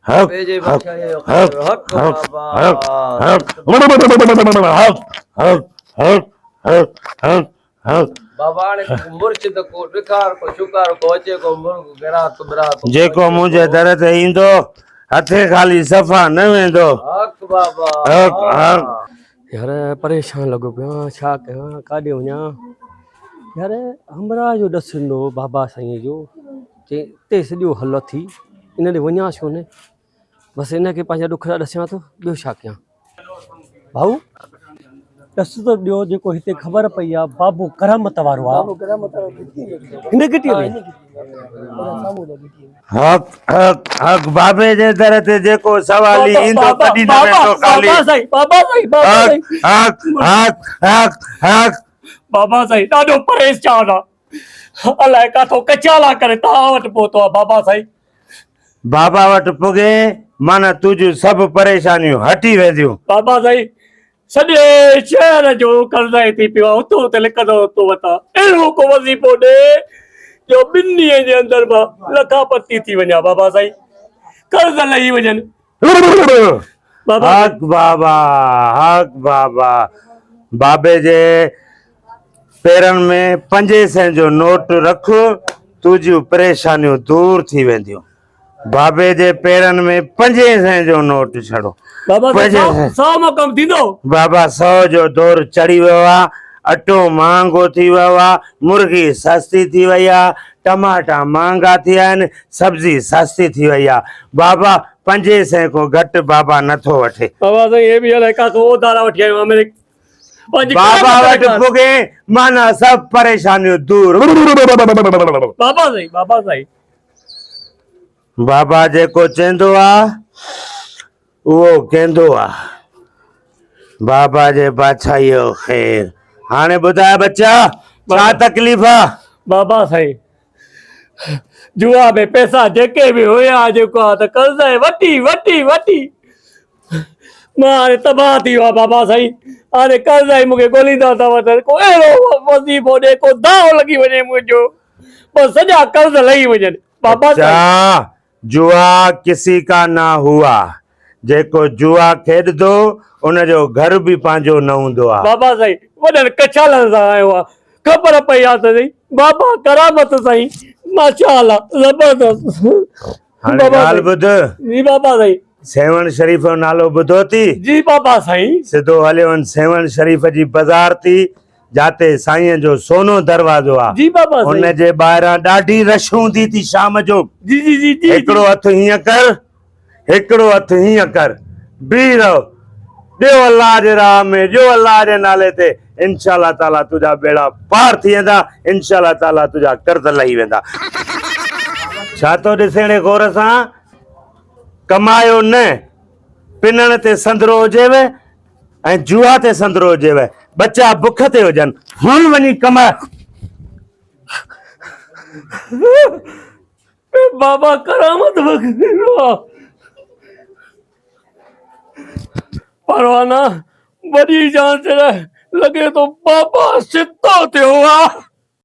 हक पेजे हक बख्शा ये हक हक हक बाबा हक हक हक हक हक हक हक बाबा ने मुर्शिद को विकार को शुकार को अचे को मुर्ग गिरा तुबरा को जेको अचे मुंहिंजे को दर ते ईंदो हथे खाली सफ़ा न वेंदो हक बाबा हक हक यार परेशान लॻो पियो आहियां छा कयां काॾे वञा यार हमरा जो ॾसंदो बाबा साईं जो चई हिते सॼो हल थी इन ॾे वञा छो न बसि इनखे पंहिंजा ॾुखड़ा ॾसियां थो ॿियो छा कयां भाऊ ॾस त ॾियो जेको हिते ख़बर पई आहे बाबू करामत वारो आहे हिन गिटीअ में हक हक हक बाबे जे दर ते जेको सवाली बाबा ईंदो बाबा कॾहिं न बाबा वेंदो खाली बाबा साईं बाबा साईं बाबा हक साईं हक हक हक हक बाबा साईं ॾाढो परेशान आहे अलाए काथो कचाला करे तव्हां वटि पहुतो आहे बाबा साईं बाबा वटि पुगे माना तुंहिंजूं सभु परेशानियूं हटी वेंदियूं बाबा साईं सॼे शहर जो कर्ज़ थी पियो आहे हुतो हुते लिखंदो हुतो वठां अहिड़ो को वज़ीफ़ो ॾे जो 2 ॾींहं जे अंदरि मां लखापती थी वञा बाबा साईं कर्ज़ लही वञनि बाबा हक बाबा हक बाबा बाबे जे पेरनि में 500 जो नोट रख तुंहिंजूं परेशानियूं दूर थी वेंदियूं बाबे जे पेरनि में 500 जो नोट छड़ो बाबा साईं 500 100 में कमु थींदो बाबा 100 जो दौर चढ़ी वियो आहे अटो महांगो थी वियो आहे मुर्गी सस्ती थी वई आहे टमाटा महांगा थी विया आहिनि सब्जी सस्ती थी वई आहे बाबा 500 को घटि बाबा नथो वठे बाबा साईं ये बि अलाए काथो उधारा वठी आयो आहियां मेरे बाबा वटि पुगे माना सभु परेशानियूं दूर बाबा साईं बाबा जेको चवंदो आहे उहो कंदो आहे बाबा जे बादशाहीअ जो ख़ैर हाणे ॿुधाए बच्चा छा तकलीफ़ आहे बाबा साईं जुआ में पैसा जेके बि हुया जेको आहे त कर्ज़ वठी वठी वठी मां हाणे तबाह थी वियो आहे बाबा साईं हाणे कर्ज़ ई मूंखे ॻोल्हींदा था वठनि को अहिड़ो वज़ीफ़ो ॾे को दाव लॻी वञे मुंहिंजो बसि सॼा कर्ज़ लही वञनि बाबा साईं जुआ किसी का ना हुआ जेको जुआ खेॾंदो उनजो घर बि पंहिंजो न हूंदो आहे बाबा साईं वॾनि कचालनि सां आयो आहे ख़बर पई आहे त साईं बाबा करामत साईं माशाअल्लाह ज़बरदस्त हाणे ॻाल्हि ॿुध जी बाबा साईं सेवन शरीफ़ जो नालो ॿुधो थी जी बाबा साईं सिधो हलियो वञ सेवन शरीफ़ जी बाज़ार थी जाते साईं जो सोनो दरवाज़ो आहे जी बाबा साईं उन जे ॿाहिरां ॾाढी रश हूंदी थी शाम जो जी जी जी जी हिकिड़ो हथु हीअं कर हिकिड़ो हथु हीअं कर बीह रहो ॾियो अल्लाह जे राह में ॾियो अल्लाह जे नाले ते इंशाअल्लाह ताला तुंहिंजा बेड़ा पार थी वेंदा इंशाअल्लाह ताला तुंहिंजा कर्ज़ लही वेंदा छा थो ॾिसेणे गौर सां कमायो न पिनण ते संदरो हुजेव ऐं जुआ ते संदरो हुजेव बच्चा बुख ते हुजनि हुन वञी कमाए बाबा करामत परवाना वॾी जान ते लॻे थो बाबा सितो थियो आहे